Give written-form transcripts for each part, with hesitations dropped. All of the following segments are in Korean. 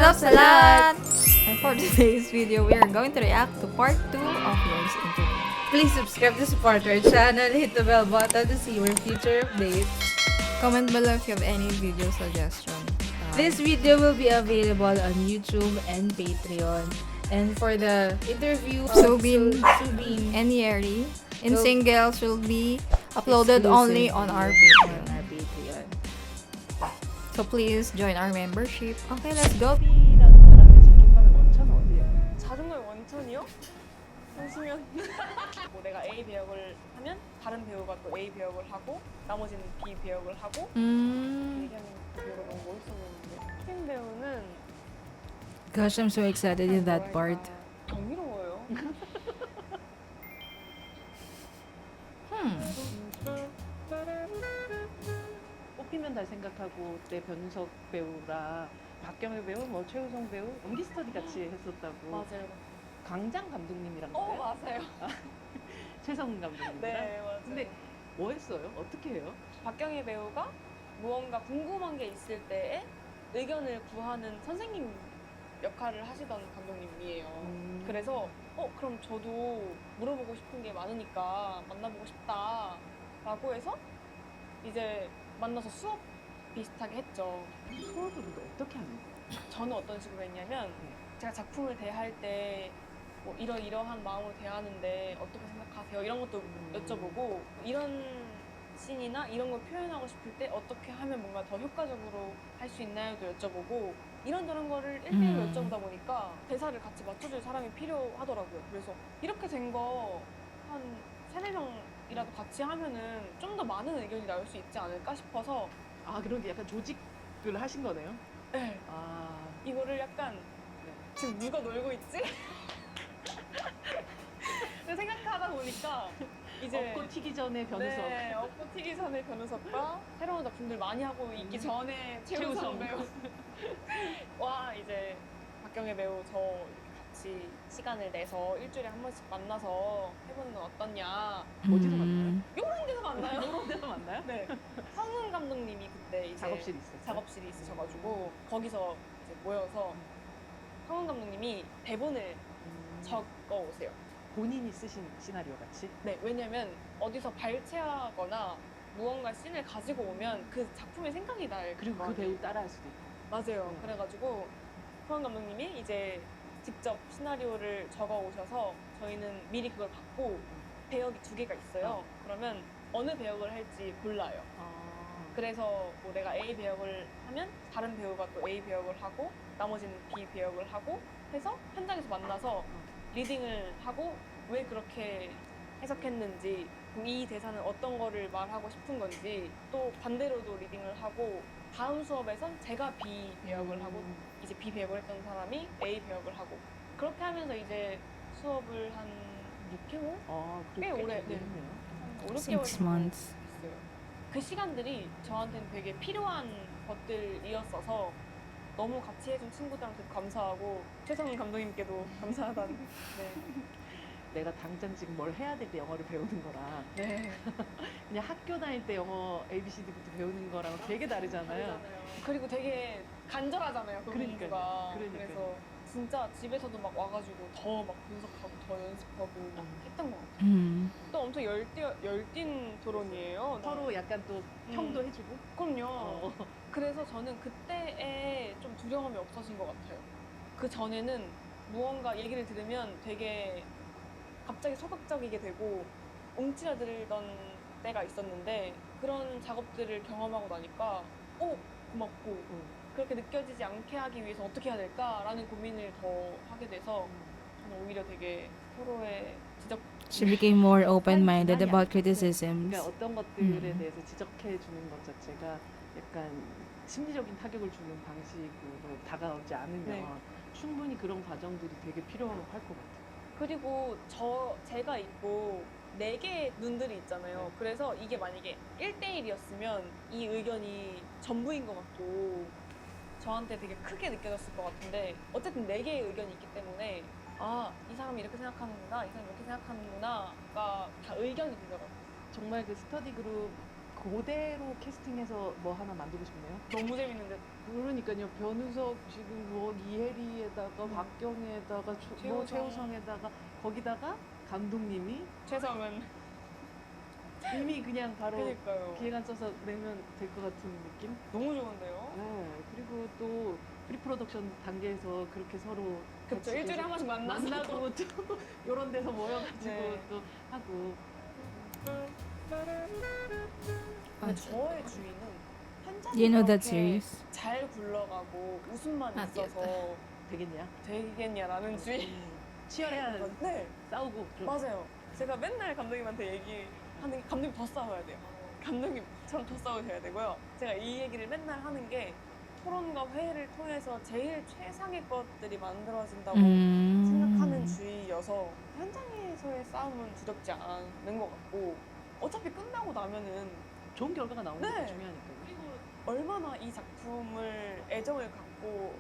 up sa lahat? And for today's video, we are going to react to part 2 of Yo's interview. Please subscribe to support our channel, hit the bell button to see our future updates. Comment below if you have any video suggestion. This video will be available on YouTube and Patreon. And for the interview of Subin Subin and Yeri in Will- singles will be uploaded exclusive only on our on Patreon. our Patreon. So please join our membership. Okay, let's go. B라는 사람의 자존감의 원천은 어디예요? 자존감의 원천이요? 잠시만. 뭐 내가 A 배역을 하면 다른 배우가 또 A 배역을 하고 나머지는 B 배역을 하고 얘기하는 그 배우가 너무 멋있어 보이는데 팀 배우는 Gosh, I'm so excited in that part. 경이로워요. 뽑히면 다 생각하고 내 변은석 배우랑 박경혜 배우, 뭐 최우성 배우 연기 스터디 같이 했었다고. 맞아요. 강장 감독님이랑 맞아요. 최성 감독님이랑. 네 맞아요. 근데 뭐 했어요? 어떻게 해요? 박경혜 배우가 무언가 궁금한 게 있을 때에 의견을 구하는 선생님 역할을 하시던 감독님이에요. 그래서 그럼 저도 물어보고 싶은 게 많으니까 만나보고 싶다라고 해서 이제 만나서 수업 비슷하게 했죠. 수업을 근데 어떻게 하는 거예요? 저는 어떤 식으로 했냐면 제가 작품을 대할 때 뭐 이러이러한 마음으로 대하는데 어떻게 생각하세요? 이런 것도 여쭤보고 이런 씬이나 이런 걸 표현하고 싶을 때 어떻게 하면 뭔가 더 효과적으로 할 수 있나요도 여쭤보고 이런저런 거를 1대1로 여쭤보다 보니까 대사를 같이 맞춰줄 사람이 필요하더라고요. 그래서 이렇게 된 거 한 3-4명이라도 같이 하면은 좀 더 많은 의견이 나올 수 있지 않을까 싶어서 아, 그런 게 약간 조직을 하신 거네요? 네, 아, 이거를 약간 지금 누가 놀고 있지? 생각하다 보니까 이제 엎고 튀기 전에 변우석. 네, 엎고 튀기 전에 변우석과 새로운 작품들 많이 하고 있기 전에 최우성 최우성. 배우 와 이제 박경혜 배우 저 이렇게 같이 시간을 내서 일주일에 한 번씩 만나서 해보는 건 어떻냐 어디서 만나요? 이런 데서 만나요. 이런 데서 만나요? 네, 성훈 감독님이 그때 이제 작업실이 있었어요? 작업실이 있으셔가지고 거기서 이제 모여서 성훈 감독님이 대본을 적어 오세요. 본인이 쓰신 시나리오 같이? 네, 왜냐면 어디서 발췌하거나 무언가 씬을 가지고 오면 그 작품의 생각이 날 그리고 거 그 아니에요. 배우 따라할 수도 있고. 맞아요. 그래가지고 성훈 감독님이 이제 직접 시나리오를 적어 오셔서 저희는 미리 그걸 받고 배역이 2개가 있어요. 그러면 어느 배역을 할지 골라요. 그래서 뭐 내가 A 배역을 하면 다른 배우가 또 A 배역을 하고 나머지는 B 배역을 하고 해서 현장에서 만나서 리딩을 하고 왜 그렇게 해석했는지 이 대사는 어떤 거를 말하고 싶은 건지 또 반대로도 리딩을 하고 다음 수업에선 제가 B 배역을 하고 이제 B 배역을 했던 사람이 A 배역을 하고 그렇게 하면서 이제 수업을 한 6개월? 꽤 오래, 네. 했네요. 한 5, 6개월 6 months. 했어요. 그 시간들이 저한테는 되게 필요한 것들이었어서 너무 같이 해준 친구들한테 감사하고 최성훈 감독님께도 감사하다는 내가 당장 지금 뭘 해야 될 때 영어를 배우는 거랑 네. 그냥 학교 다닐 때 영어 ABCD부터 배우는 거랑 되게 다르잖아요. 그리고 되게 간절하잖아요 그 그러니까요. 공부가. 그러니까요. 그래서 진짜 집에서도 막 와가지고 더 막 분석하고 더 연습하고 막 했던 것 같아요. 또 엄청 열띤 토론이에요. 서로 약간 또 평도 해주고. 그럼요. 그래서 저는 그때에 좀 두려움이 없어진 것 같아요. 그 전에는 무언가 얘기를 들으면 되게 갑자기 소극적이게 되고 움츠러들던 때가 있었는데 그런 작업들을 경험하고 나니까 고맙고 그렇게 느껴지지 않게 하기 위해서 어떻게 해야 될까라는 고민을 더 하게 돼서 저는 오히려 되게 서로의 지적 She became more open-minded 아니, about 아니, criticisms. 그러니까 어떤 것들에 대해서 지적해 주는 것 자체가 약간 심리적인 타격을 주는 방식으로 다가오지 않으면 네. 충분히 그런 과정들이 되게 필요할 것 같아요. 그리고 제가 있고 4개의 눈들이 있잖아요. 그래서 이게 만약에 1대1이었으면 이 의견이 전부인 것 같고 저한테 되게 크게 느껴졌을 것 같은데 어쨌든 4개의 의견이 있기 때문에 이 사람이 이렇게 생각하는구나, 이 사람이 이렇게 생각하는구나가 다 의견이 되더라고요. 정말 그 스터디 그룹 그대로 캐스팅해서 뭐 하나 만들고 싶네요. 너무 재밌는데 그러니까요. 변우석 지금 뭐 이혜리에다가 박경혜에다가 뭐 최우성. 최우성에다가 거기다가 감독님이 최성은 이미 그냥 바로 그러니까요. 기획안 써서 내면 될 것 같은 느낌? 너무 좋은데요. 네. 그리고 또 프리프로덕션 단계에서 그렇게 서로 그쵸. 같이 일주일에 한 번씩 만나서 만나고 또 이런 데서 모여가지고 네. 또 하고 근데 저의 주인은 현장이 Do you know that 그렇게 series? 잘 굴러가고 웃음만 아, 있어서 되겠냐? 되겠냐라는 주인. 치열해야 네, 싸우고 좀 맞아요. 제가 맨날 감독님한테 얘기하는 게 감독님 더 싸워야 돼요. 감독님처럼 더 싸우셔야 되고요. 제가 이 얘기를 맨날 하는 게 토론과 회의를 통해서 제일 최상의 것들이 만들어진다고 생각하는 주의여서 현장에서의 싸움은 두렵지 않은 것 같고 어차피 끝나고 나면은 좋은 결과가 나오는 게 네. 중요하니까요. 그리고 얼마나 이 작품을 애정을 갖고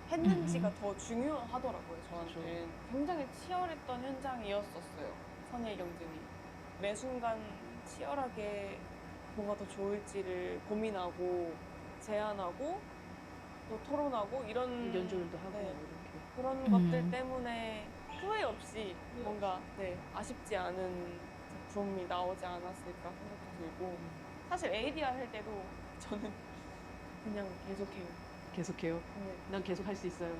했는지가 더 중요하더라고요, 저한테. 그렇죠. 굉장히 치열했던 현장이었었어요, 선의의 경쟁이. 매 순간 치열하게 뭐가 더 좋을지를 고민하고 제안하고 또 토론하고 이런 연주도 하고 네, 이렇게. 그런 것들 때문에 후회 없이 뭔가 아쉽지 않은 작품이 나오지 않았을까 생각도 들고 사실 ADR 할 때도 저는 그냥 계속해요. 계속해요. 네, 난 계속 할 수 있어요.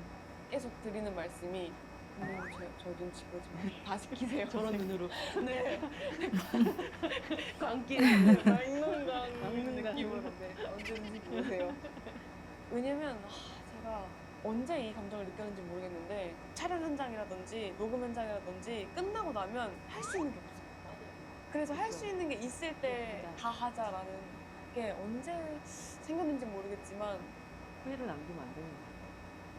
계속 드리는 말씀이 저 눈치 보지 다 시키세요. 저런 눈으로 네. 광기. 막는간 막는간. 느낌으로 언제든지 보세요. 왜냐면 제가 언제 이 감정을 느꼈는지 모르겠는데 촬영 현장이라든지 녹음 현장이라든지 끝나고 나면 할 수 있는 게 없어요. 그래서 할 수 있는 게 있을 때 다 하자라는 게 언제 생겼는지 모르겠지만 후회를 남기면 안 됩니다.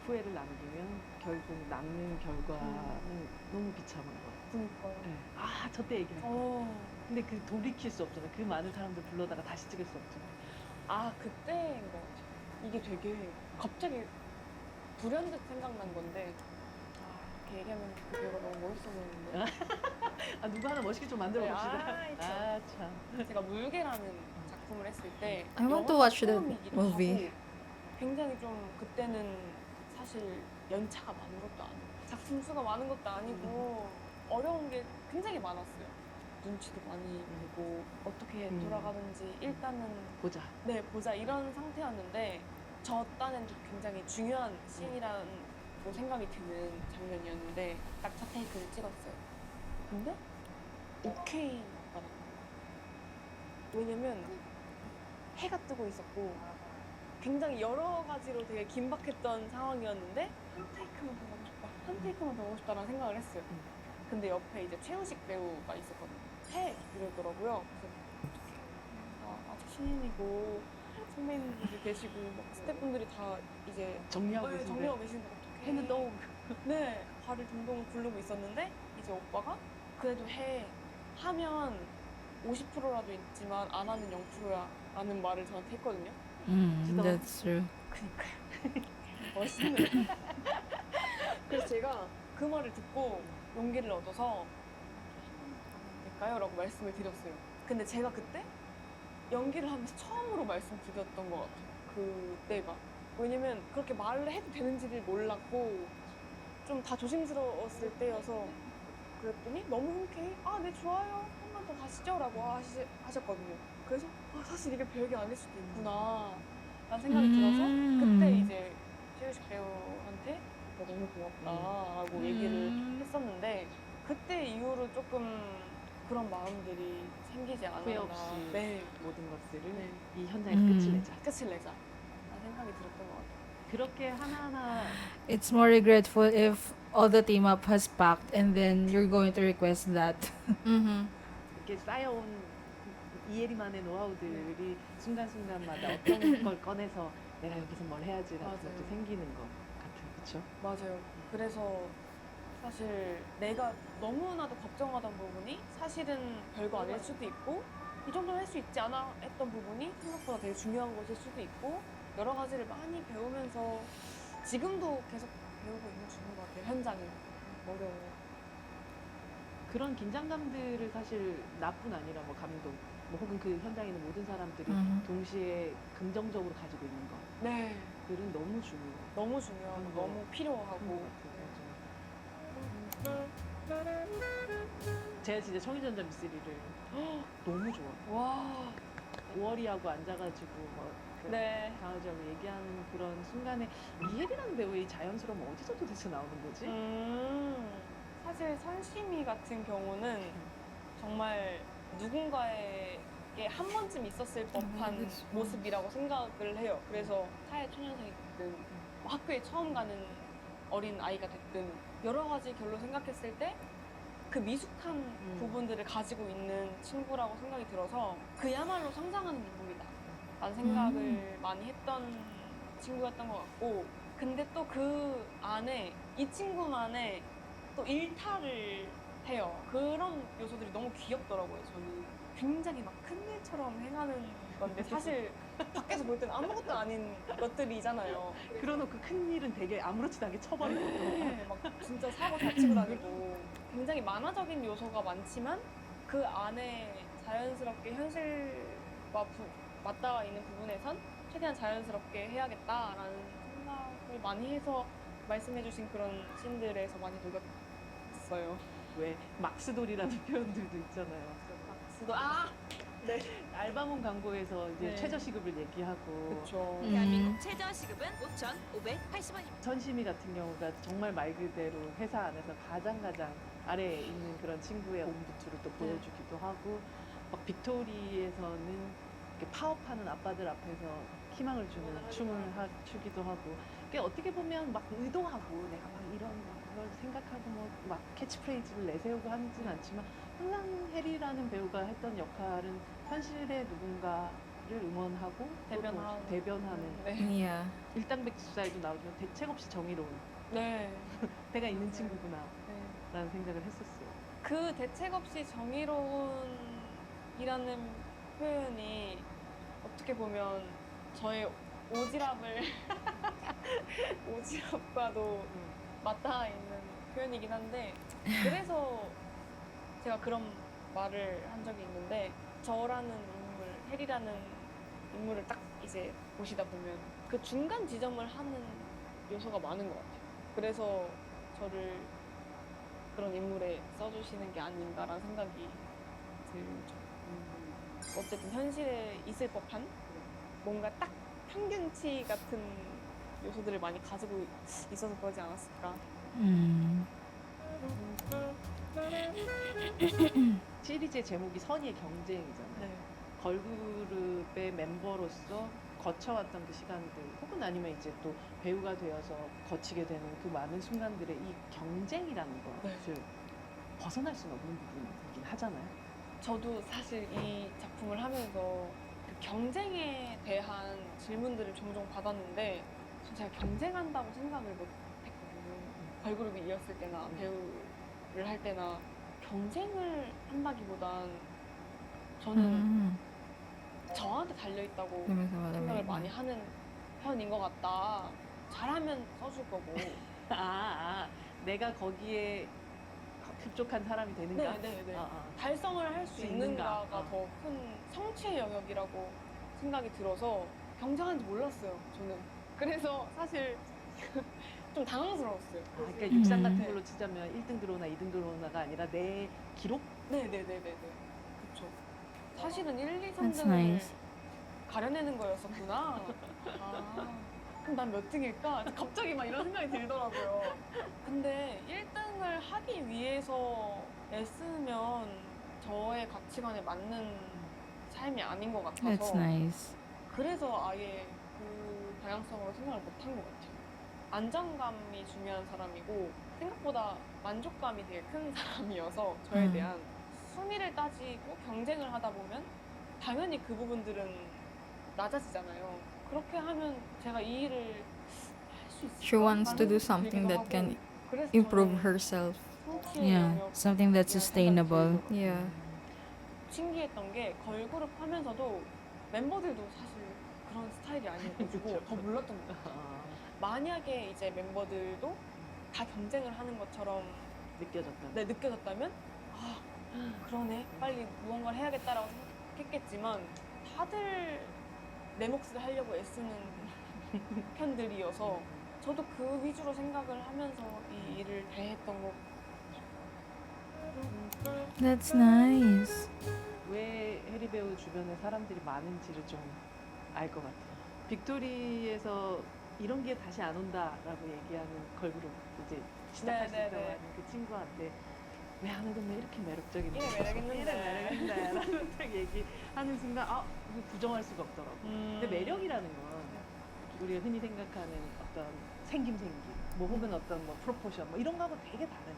후회를 남기면 결국 남는 결과는 너무 비참한 거. 그니까요. 네. 아, 저때 얘기할 거. 근데 그 돌이킬 수 없잖아요. 그 많은 사람들 불러다가 다시 찍을 수 없잖아요. 아 그때인 것 같아요. 이게 되게 갑자기 불현듯 생각난 건데 이렇게 얘기하면 그 배우가 너무 멋있어 보이는데 아, 누가 하나 멋있게 좀 만들어 네, 봅시다. 아이, 참. 아, 참. 제가 물개라는 작품을 했을 때 I want to 영화 watch that 처음이기도 movie. 하고 굉장히 좀 그때는 사실 연차가 많은 것도 아니고 작품 수가 많은 것도 아니고 어려운 게 굉장히 많았어요. 눈치도 많이 보고 어떻게 돌아가는지 일단은 보자. 네 보자 이런 상태였는데 저 딴에도 굉장히 중요한 씬이라고 생각이 드는 장면이었는데 딱 첫 테이크를 찍었어요. 근데 오케이 받았어요. 왜냐면 해가 뜨고 있었고 굉장히 여러 가지로 되게 긴박했던 상황이었는데 한 테이크만 더 하고 싶다, 한 테이크만 더 하고 싶다라는 생각을 했어요. 근데 옆에 이제 최우식 배우가 있었거든요. 해! 이러더라고요. 그래서 어떡해. 아직 신인이고 선배님들이 계시고 막 스태프분들이 다 이제 정리하고 네, 계신데 정리하고 계시는데 어떡해. 해는 떠오고. 네, 발을 동동 굴르고 있었는데 이제 오빠가 그래도 해 하면 50%라도 있지만 안 하면 0%야 라는 말을 저한테 했거든요. That's true. 그니까요. 멋있네. 그래서 제가 그 말을 듣고 용기를 얻어서 될까요? 라고 말씀을 드렸어요. 근데 제가 그때 연기를 하면서 처음으로 말씀드렸던 것 같아요. 그때가. 왜냐면 그렇게 말을 해도 되는지를 몰랐고 좀 다 조심스러웠을 때여서 그랬더니 너무 흔쾌히 네 좋아요 한 번 더 가시죠 라고 하셨거든요. 그래서 사실 이게 별게 아닐 수도 있구나 라는 생각이 들어서 그때 이제 최우식 배우한테 너무 고맙다라고 얘기를 했었는데 그때 이후로 조금 그런 마음들이 생기지 않았나. 후회 없이 네, 모든 것들을 네. 이 현장에서 끝을 내자. 끝을 내자 라는 생각이 들었던 것 같아요. 그렇게 하나하나 It's more regretful if all the team up has packed and then you're going to request that. 이렇게 쌓여온 이혜리만의 노하우들이 순간순간마다 어떤 걸 꺼내서 내가 여기서 뭘 해야지라는 맞아요. 것도 생기는 것 같아요. 그렇죠? 맞아요. 그래서 사실 내가 너무나도 걱정하던 부분이 사실은 별거 아닐 수도 있고 이 정도는 할 수 있지 않아 했던 부분이 생각보다 되게 중요한 것일 수도 있고 여러 가지를 많이 배우면서 지금도 계속 배우고 있는 중인 것 같아요. 현장이 어려워요. 그런 긴장감들을 사실 나뿐 아니라 뭐 감독, 뭐 혹은 그 현장에 있는 모든 사람들이 동시에 긍정적으로 가지고 있는 네. 것들은 너무 중요해요. 너무 중요하고 음. 너무 필요하고. 제가 진짜 청일전자 미쓰리를 너무 좋아. 와. 오월이하고 앉아가지고 그 네. 강아지하고 얘기하는 그런 순간에 이혜리라는 배우의 이 자연스러움 어디서 도대체 나오는 거지? 사실 선심이 같은 경우는 정말 누군가에게 한 번쯤 있었을 법한 그치. 모습이라고 생각을 해요. 그래서 사회 초년생이 됐든 뭐 학교에 처음 가는 어린 아이가 됐든 여러 가지 결로 생각했을 때 그 미숙한 부분들을 가지고 있는 친구라고 생각이 들어서 그야말로 상상하는 인물이다 라는 생각을 많이 했던 친구였던 것 같고, 근데 또 그 안에 이 친구만의 또 일탈을 해요. 그런 요소들이 너무 귀엽더라고요. 저는 굉장히 막 큰일처럼 행하는 건데 사실 밖에서 볼 때는 아무것도 아닌 것들이잖아요. 그러놓고 큰 일은 되게 아무렇지도 않게 쳐버리고 네, 막 진짜 사고 잘 치고 다니고 굉장히 만화적인 요소가 많지만 그 안에 자연스럽게 현실과 맞닿아 있는 부분에선 최대한 자연스럽게 해야겠다라는 생각을 많이 해서 말씀해주신 그런 씬들에서 많이 녹였어요. 왜 막스돌이라는 표현들도 있잖아요. 네. 알바몬 광고에서 이제 네. 최저시급을 얘기하고 그렇죠. 대한민국 최저시급은 5,580원입니다. 선심이 같은 경우가 정말 말 그대로 회사 안에서 가장 아래에 있는 그런 친구의 몸부투를 또 보여주기도 하고, 막 빅토리에서는 이렇게 파업하는 아빠들 앞에서 희망을 주는 춤을 추기도 하고, 그게 어떻게 보면 막 의도하고 내가 막 이런 걸 생각하고 뭐 막 캐치프레이즈를 내세우고 하진 않지만 항상 해리라는 배우가 했던 역할은 현실의 누군가를 응원하고 대변하는 네. Yeah. 일당백수사에도 나오지만 대책 없이 정의로운 네. 내가 있는 친구구나 네. 라는 생각을 했었어요. 그 대책 없이 정의로운이라는 표현이 어떻게 보면 저의 오지랖을 오지랖과도 맞닿아 있는 표현이긴 한데, 그래서 제가 그런 말을 한 적이 있는데, 저라는 인물, 해리라는 인물을 딱 이제 보시다 보면 그 중간 지점을 하는 요소가 많은 것 같아요. 그래서 저를 그런 인물에 써주시는 게 아닌가라는 생각이 들죠. 어쨌든 현실에 있을 법한 뭔가 딱 평균치 같은 요소들을 많이 가지고 있어서 그러지 않았을까. 시리즈의 제목이 선의의 경쟁이잖아요. 네. 걸그룹의 멤버로서 거쳐왔던 그 시간들, 혹은 아니면 이제 또 배우가 되어서 거치게 되는 그 많은 순간들의 이 경쟁이라는 것을 벗어날 수는 없는 부분이긴 하잖아요. 저도 사실 이 작품을 하면서 그 경쟁에 대한 질문들을 종종 받았는데, 제가 경쟁한다고 생각을 못 했거든요. 걸그룹이 이었을 때나 배우를 할 때나 경쟁을 한다기보단 저는 저한테 달려있다고 생각을 많이 하는 편인 것 같다. 잘하면 써줄 거고. 내가 거기에 흡족한 사람이 되는가? 네네네. 아. 달성을 할 수 있는가? 있는가가 더 큰 성취의 영역이라고 생각이 들어서 경쟁하는지 몰랐어요, 저는. 그래서 사실 좀 당황스러웠어요. 그러니까 육상 같은 걸로 치자면 1등 들어오나 2등 들어오나가 아니라 내 기록? 네네네네네. 그쵸. 사실은 1, 2, That's 3등을 nice. 가려내는 거였었구나. 그럼 난 몇 등일까? 갑자기 막 이런 생각이 들더라고요. 근데 1등을 하기 위해서 애쓰면 저의 가치관에 맞는 삶이 아닌 것 같아서 That's nice. 그래서 아예 그 방향성으로 생각을 못 한 것 같아요. 안정감이 중요한 사람이고 생각보다 만족감이 되게 큰 사람이어서 저에 대한 순위를 따지고 경쟁을 하다 보면 당연히 그 부분들은 낮아지잖아요. 그렇게 하면 제가 이 일을 할 수 있을까? She wants to do something that can improve herself. Yeah, something that's sustainable. Yeah. 신기했던 게 걸그룹 하면서도 멤버들도 사실 그런 스타일이 아니어가지고 더 몰랐던 것 같아요. 만약에 이제 멤버들도 다 경쟁을 하는 것처럼 느껴졌다. 느껴졌다면 그러네, 빨리 무언가를 해야겠다라고 생각했겠지만 다들 내 몫을 하려고 애쓰는 편들이어서 저도 그 위주로 생각을 하면서 이 일을 대했던 거. That's nice. 왜 해리 배우 주변에 사람들이 많은지를 좀 알 것 같아요. 빅토리에서 이런 게 다시 안 온다라고 얘기하는 걸그룹 이제 시작하실 네, 네, 때 네. 하는 그 친구한테 왜 하는 왜 이렇게 매력적인데 이래 매력있는데. 이래 라고 딱 얘기하는 순간 이거 부정할 수가 없더라고. 근데 매력이라는 건 우리가 흔히 생각하는 어떤 생김 뭐 혹은 어떤 뭐 프로포션 뭐 이런 거하고 되게 다른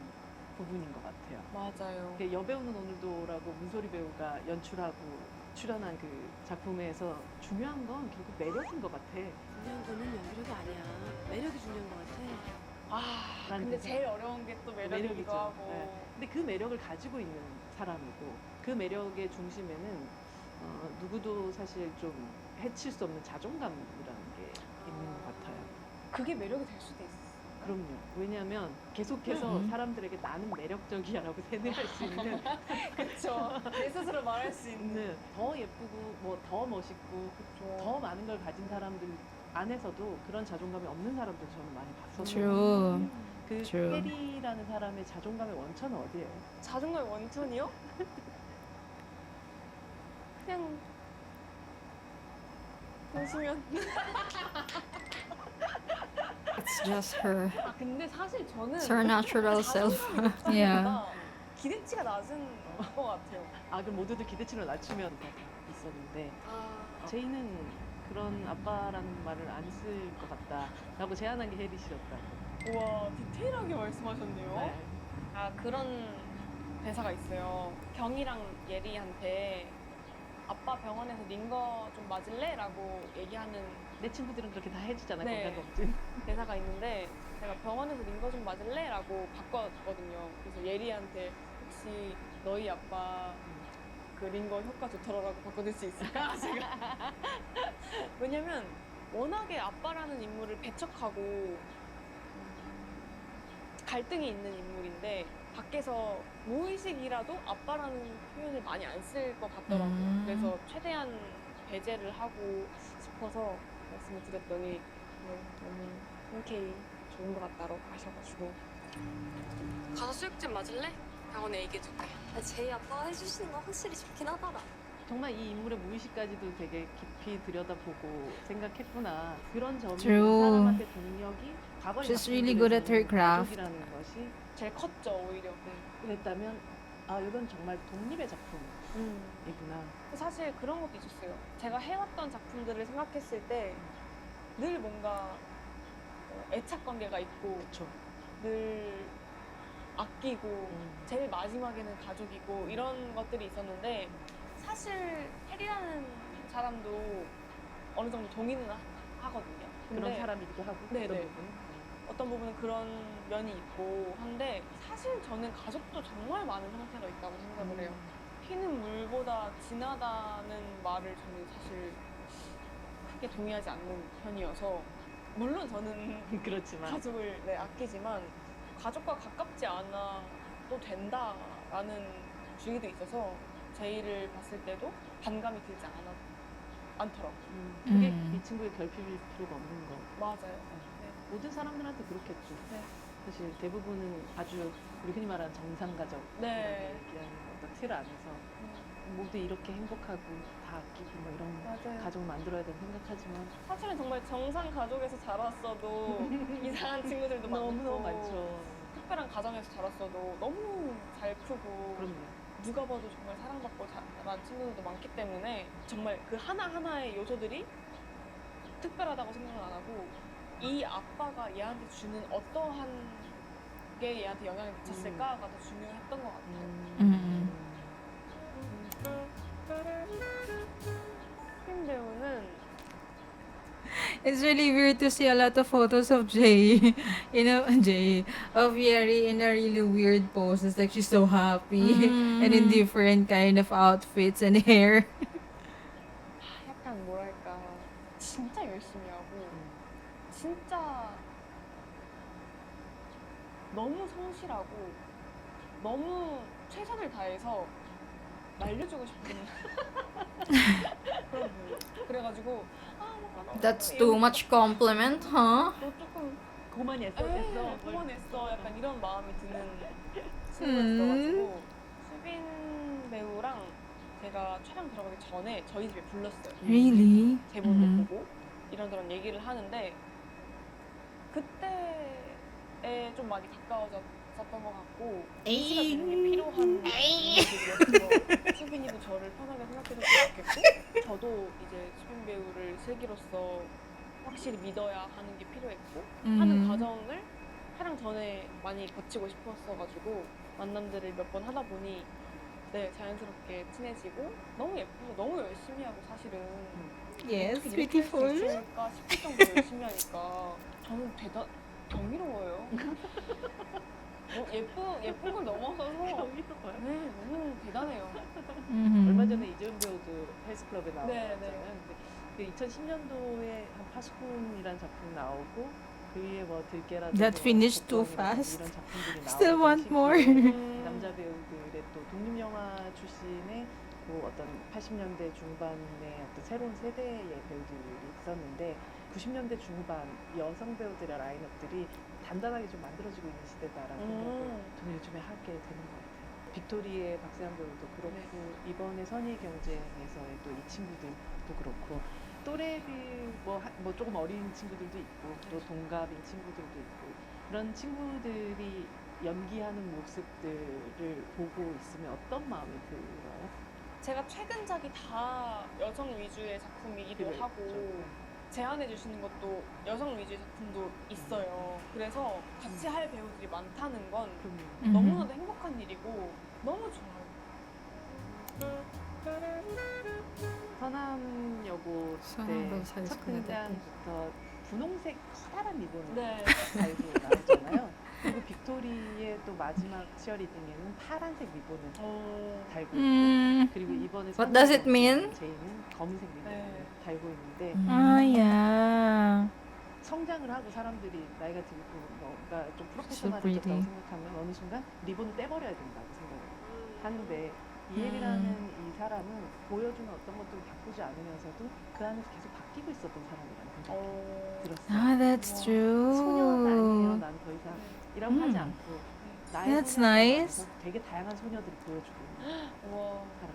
부분인 것 같아요. 맞아요. 그 여배우는 오늘도라고 문소리 배우가 연출하고 출연한 그 작품에서 중요한 건 결국 매력인 것 같아. 중요한 거는 연기력이 아니야. 매력이 중요한 것 같아. 라는 근데 그 제일 어려운 게 또 매력이기도 매력이죠. 하고. 네. 근데 그 매력을 가지고 있는 사람이고 그 매력의 중심에는 누구도 사실 좀 해칠 수 없는 자존감이라는 게 있는 것 같아요. 그게 매력이 될 수도 있어. 그럼요. 왜냐하면 계속해서 사람들에게 나는 매력적이야라고 세뇌할 수 있는 그렇죠. 내 스스로 말할 수 있는. 더 예쁘고 뭐 더 멋있고 더 많은 걸 가진 사람들 안에서도 그런 자존감이 없는 사람들 저는 많이 봤었어요. True. 그 True. 해리라는 사람의 자존감의 원천은 어디예요? 자존감의 원천이요? 그냥 보시면. It's just her. 아 근데 사실 저는 It's her natural self. Yeah. 기대치가 낮은 것 같아요. 그럼 모두들 기대치를 낮추면 있었는데 제이는 그런 아빠라는 말을 안 쓸 것 같다라고 제안한 게 해리 씨였다고. 우와 디테일하게 말씀하셨네요. 네. 그런 대사가 있어요. 경이랑 예리한테 아빠 병원에서 링거 좀 맞을래? 라고 얘기하는 내 친구들은 그렇게 다 해주잖아. 네. 건강검진. 대사가 있는데 제가 병원에서 링거 좀 맞을래? 라고 바꿨거든요. 그래서 예리한테 혹시 너희 아빠 그 링거 효과 좋더라라고 바꿔줄 수 있을까? 제가 왜냐면 워낙에 아빠라는 인물을 배척하고 갈등이 있는 인물인데 밖에서 무의식이라도 아빠라는 표현을 많이 안 쓸 것 같더라고요. 그래서 최대한 배제를 하고 싶어서 말씀을 드렸더니 너무 흔쾌히 좋은 것 같다고 하셔가지고 가서 수육집 맞을래? 병원에 얘기해줄게. 제이 아빠가 해주시는 거 확실히 좋긴 하더라. 정말 이 인물의 무의식까지도 되게 깊이 들여다보고 생각했구나. 그런 점이 True. 사람한테 동력이 과거의 She's really good at her craft. 가족이라는 것이 제일 컸죠 오히려. 그랬다면 이건 정말 독립의 작품이구나. 사실 그런 것도 있었어요. 제가 해왔던 작품들을 생각했을 때 늘 뭔가 애착 관계가 있고 그렇죠. 늘 아끼고 제일 마지막에는 가족이고 이런 것들이 있었는데 사실 해리라는 사람도 어느 정도 동의는 하거든요. 그런 근데 사람이기도 하고 네네. 그런 부분. 어떤 부분은 그런 면이 있고 한데 사실 저는 가족도 정말 많은 형태가 있다고 생각을 해요. 피는 물보다 진하다는 말을 저는 사실 크게 동의하지 않는 편이어서 물론 저는 그렇지만 가족을 아끼지만 가족과 가깝지 않아도 된다라는 주의도 있어서 제이를 봤을 때도 반감이 들지 않더라고요. 그게 음. 이 친구의 결핍일 필요가 없는 거. 맞아요. 모든 사람들한테 그렇겠죠. 네. 사실 대부분은 아주 우리 흔히 말하는 정상 가족 네. 얘기하는 어떤 틀 안에서 모두 이렇게 행복하고 다 아끼고 뭐 이런 맞아요. 가족 만들어야 된다 생각하지만 사실은 정말 정상 가족에서 자랐어도 이상한 친구들도 많고 너무너무 많죠. 특별한 가정에서 자랐어도 너무 잘 크고 그럼요. 누가 봐도 정말 사랑받고 자란 친구들도 많기 때문에 정말 그 하나하나의 요소들이 특별하다고 생각은 안 하고 이 아빠가 얘한테 주는 어떠한 게 얘한테 영향을 미쳤을까가 더 중요했던 것 같아요. 스킨 배우는 It's really weird to see a lot of photos of Jay. Jay. Of Yeri in a really weird poses. Like she's so happy. And in different kind of outfits and hair. 약간 뭐랄까 진짜 열심히 하고 진짜 너무 성실하고 너무 최선을 다해서 날려주고 싶은 그런 배우. 그래가지고 That's too much compliment, huh? 너 조금 고만했어. 그만했어. 약간 이런 마음이 드는 친구였어가지고 수빈 배우랑 제가 촬영 들어가기 전에 저희 집에 불렀어요. Really? 대본도 Mhm. 보고 이런저런 얘기를 하는데 그때에 좀 많이 가까워졌었던 것 같고 시가 되는 게 필요한 분들이었고 수빈이도 저를 편하게 생각해줬으면 좋겠고 저도 이제 수빈 배우를 슬기로서 확실히 믿어야 하는 게 필요했고 하는 과정을 촬영 전에 많이 거치고 싶었어가지고 만남들을 몇 번 하다 보니 네 자연스럽게 친해지고 너무 예쁘고 너무 열심히 하고 사실은 Yes, 어떻게 이렇게 할 수 beautiful. 있을까 싶을 정도로 열심히 하니까 저는 경이로워요. 예쁜 걸 넘어서서 경이로워요. 네 너무 대단해요. Mhm. 얼마 전에 이재훈 배우도 헬스클럽에 나왔잖아요. 네. 근데 그 2010년도에 한 파수꾼이라는 작품 나오고 그 위에 뭐 들깨라든지 That finished too 복권이라든지 fast. 이런 작품들이 Still 나오던 want more. 시기에 남자 배우들의 또 독립영화 출신의 그 어떤 80년대 중반의 어떤 새로운 세대의 배우들이 있었는데 90년대 중반 여성 배우들의 라인업들이 단단하게 좀 만들어지고 있는 시대다라는 생각을 저는 요즘에 하게 되는 것 같아요. 빅토리의 박세현 배우도 그렇고 이번에 선의 경쟁에서의 또 이 친구들도 그렇고 또래비 뭐 조금 어린 친구들도 있고 또 동갑인 친구들도 있고 그런 친구들이 연기하는 모습들을 보고 있으면 어떤 마음이 들어요? 제가 최근작이 다 여성 위주의 작품이기도 그렇죠. 하고 제안해 주시는 것도 여성 위주의 작품도 있어요. 그래서 같이 할 배우들이 많다는 건 그럼 너무나도 행복한 일이고 너무 좋아요. 서남여고 서남도 때 잘 첫 스쿨에 등장부터 분홍색 커다란 리본을 네. 달고 나오잖아요. 그리고 빅토리의 또 마지막 치어리딩에는 파란색 리본을 달고 있고 Mm. 그리고 이번에 What does it mean? 제이는 검은색 리본을 네. 달고 있는데 Ah, yeah. 성장을 하고 사람들이 나이가 들고 뭔가 좀 So 프로페셔널해졌다고 pretty. 생각하면 어느 순간 리본을 떼버려야 된다고 생각을 하는데 이혜리라는 이 사람은 보여주는 어떤 것들을 바꾸지 않으면서도 그 안에서 계속 바뀌고 있었던 사람이라는 생각이 들었어요. Ah, that's 소녀는 아니에요. true. 난 더 이상 이라고 하지 않고 나의 That's 소녀 nice. 안에서 되게 다양한 소녀들을 보여주고 있는 우와 사람.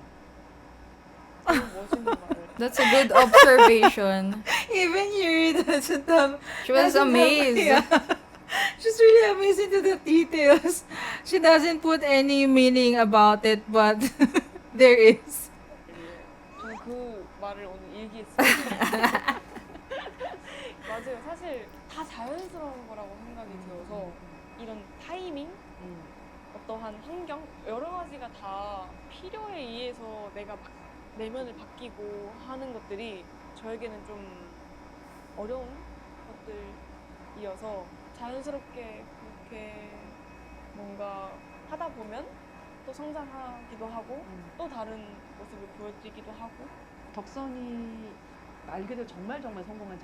너무 멋있는 말을. That's a good observation. Even Yuri doesn't have. She was doesn't have- amazed. yeah. She's really amazed into the details. She doesn't put any meaning about it, but there is. 저는 그 말을 오늘 일기했습니다. 맞아요. 사실 다 자연스러운 거라고 생각이 들어서 이런 타이밍, 어떠한 환경 여러 가지가 다 필요에 의해서 내가 내면을 바뀌고 하는 것들이 저에게는 좀 어려운 것들이어서 자연스럽게 그렇게 뭔가 하다 보면 또 성장하기도 하고 또 다른 모습을 보여드리기도 하고 덕선이 말 그대로 정말 성공한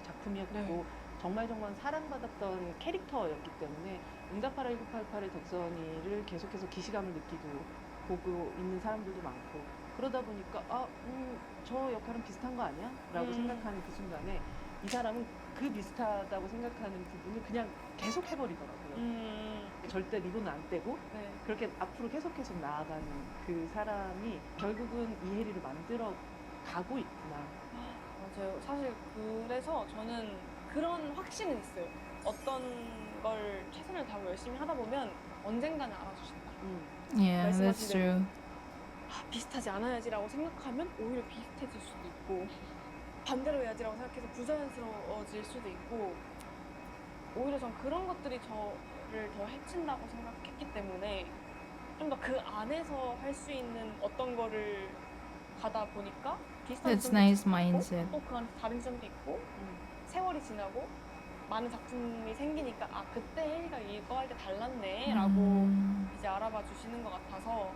작품이었고 네. 정말 사랑받았던 캐릭터였기 때문에 응답하라 1988의 덕선이를 계속해서 기시감을 느끼고 보고 있는 사람들도 많고 그러다 보니까 저 역할은 비슷한 거 아니야? 라고 생각하는 그 순간에 이 사람은 그 비슷하다고 생각하는 부분을 그냥 계속 해버리더라고요. 절대 리본을 안 떼고 네. 그렇게 앞으로 계속해서 나아가는 그 사람이 결국은 이혜리를 만들어 가고 있구나. 맞아요. 사실 그래서 저는 그런 확신은 있어요. 어떤 걸 최선을 다하고 열심히 하다 보면 언젠가는 알아주신다. Yeah, 말씀하신 that's 대로. true. 비슷하지 않아야지라고 생각하면 오히려 비슷해질 수도 있고 반대로 해야지라고 생각해서 부자연스러워질 수도 있고 오히려 전 그런 것들이 저를 더 해친다고 생각했기 때문에 좀 더 그 안에서 할 수 있는 어떤 거를 가다 보니까 비슷한 That's 점도 nice 있고 mindset. 또 그 안에서 다른 점도 있고 세월이 지나고 많은 작품이 생기니까 그때 혜리가 이거 할 때 달랐네 라고 이제 알아봐 주시는 것 같아서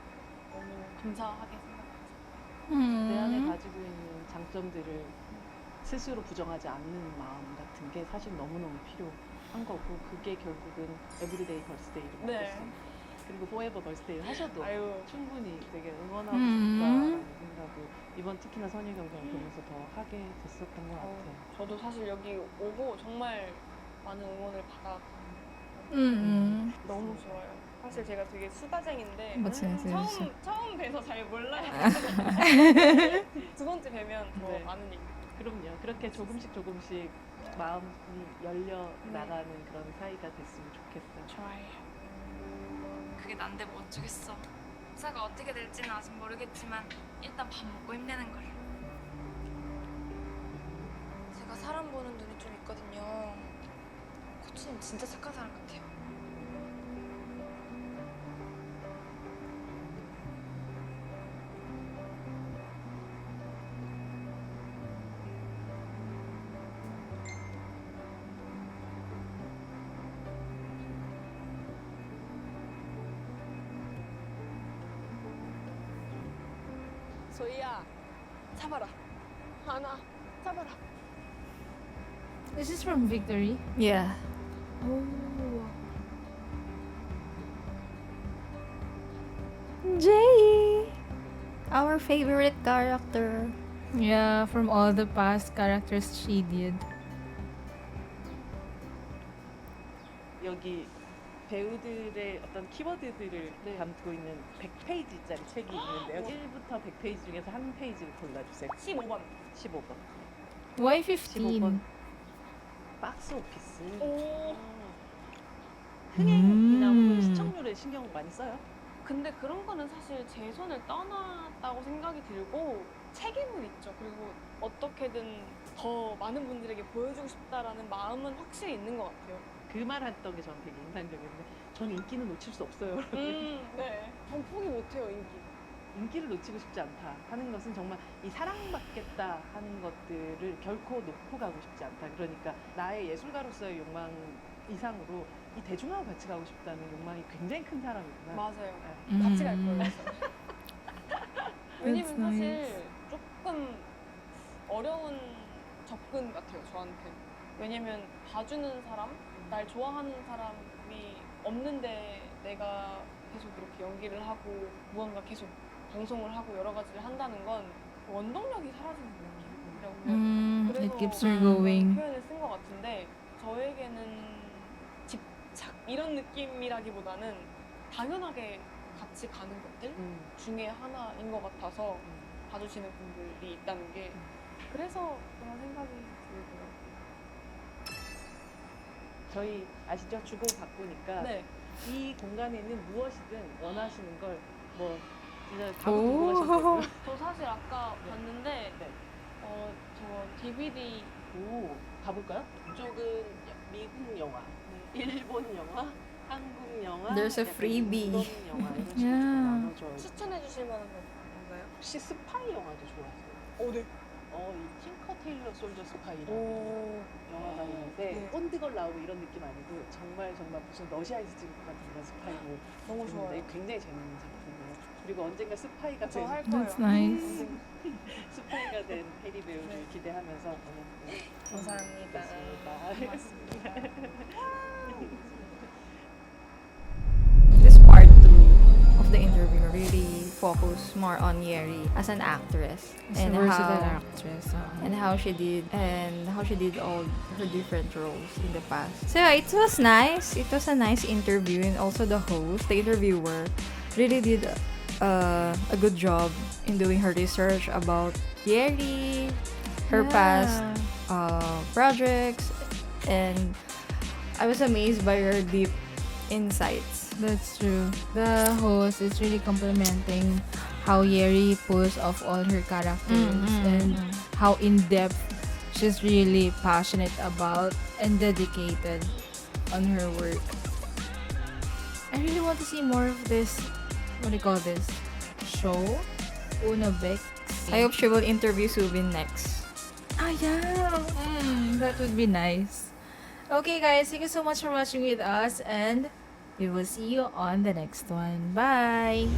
너무 감사하게 생각합니다. 내 안에 Mm. 가지고 있는 장점들을 스스로 부정하지 않는 마음 같은 게 사실 너무너무 필요한 거고 그게 결국은 에브리데이 걸스데이를 네. 만들 수 있는 그리고 포에버 걸스데이 하셔도 아유, 충분히 되게 응원하고 음. 싶다라는 생각을 이번 특히나 선유경기를 보면서 더 하게 됐었던 것 같아요. 저도 사실 여기 오고 정말 많은 응원을 받아 Mm-mm. 너무 좋아요. 사실 제가 되게 수다쟁인데 맞지, 맞지. 처음 뵈서 잘 몰라요. 두 번째 뵈면 더 네. 많은 얘기. 그럼요. 그렇게 조금씩 마음이 열려 네. 나가는 그런 사이가 됐으면 좋겠어요. 좋아요. 그게 난데 뭐 어쩌겠어. 사가 어떻게 될지는 아직 모르겠지만 일단 밥 먹고 힘내는 걸. 제가 사람 보는 눈이 좀 있거든요. 코치님 진짜 착한 사람 같아요. 소희야, 참아라. 하나, 참아라. This is from Victory. Yeah. Oh. Jay! Our favorite character. Yeah, from all the past characters she did. 여기 배우들의 어떤 키워드들을 네. 담고 있는 100페이지짜리 책이 있는데요. 1부터 100페이지 중에서 한 페이지를 골라주세요. 15번. 15번. Why 15번. 15? 박스 오피스. 오. 흥행이나 혹은 음. 시청률에 신경 많이 써요? 근데 그런 거는 사실 제 손을 떠났다고 생각이 들고 책임은 있죠. 그리고 어떻게든 더 많은 분들에게 보여주고 싶다라는 마음은 확실히 있는 것 같아요. 그 말 했던 게 저는 되게 인상적이었는데 전 인기는 놓칠 수 없어요. 네. 전 포기 못해요, 인기. 인기를 놓치고 싶지 않다 하는 것은 정말 이 사랑받겠다 하는 것들을 결코 놓고 가고 싶지 않다. 그러니까 나의 예술가로서의 욕망 이상으로 이 대중하고 같이 가고 싶다는 욕망이 굉장히 큰 사람이구나. 맞아요. 네. 같이 갈 거예요. 왜냐면 That's 사실 nice. 조금 어려운 접근 같아요, 저한테. 왜냐면 봐주는 사람, 날 좋아하는 사람이 없는데 내가 계속 이렇게 연기를 하고 무언가 계속 방송을 하고 여러 가지를 한다는 건 원동력이 사라지는 느낌이라고 It keeps 그래서 her going. 표현을 쓴 것 같은데 저에게는 집착 이런 느낌이라기보다는 당연하게 같이 가는 것들 중에 하나인 것 같아서 봐주시는 분들이 있다는 게 그래서 그런 생각이 들고요. 저희 아시죠? 주고 바꾸니까 네. 이 공간에는 무엇이든 원하시는 걸 뭐 진짜 다 오. 궁금하셨거든요. 저 사실 아까 봤는데 네. 저 DVD 오, 가볼까요? 이쪽은 미국 영화, 일본 영화, 한국 영화, There's a 약간 freebie. 인도 영화 이런 식으로 Yeah. 나눠져. 추천해 주실 만한 건가요? 혹시 스파이 영화도 좋아하세요? 네. 이 틴커 테일러 솔저 스파이라는 오. 영화가 있는데 네. 본드걸 나오고 이런 느낌 아니고 정말 무슨 러시아에서 찍은 것 같은 그런 스파이고 너무 좋아요. 이거 굉장히 재밌는 작품이에요. 그리고 언젠가 스파이가 저 된 할 거예요. That's nice. 스파이가 된 해리 배우를 네. 기대하면서 오늘 감사합니다. 고맙습니다. This part 2 of the interview really focused more on Yeri as an actress She's a and versatile how actress. and how she did all her different roles in the past. So yeah, it was nice. It was a nice interview, and also the host, the interviewer, really did a good job in doing her research about Yeri, her past projects, and I was amazed by her deep insights. That's true. The host is really complimenting how Yeri pulls off all her characters and how in depth she's really passionate about and dedicated on her work. I really want to see more of this. What do you call this? Show? Una Beck. I hope she will interview Subin next. Ah, yeah. That would be nice. Okay, guys. Thank you so much for watching with us, and we will see you on the next one. Bye.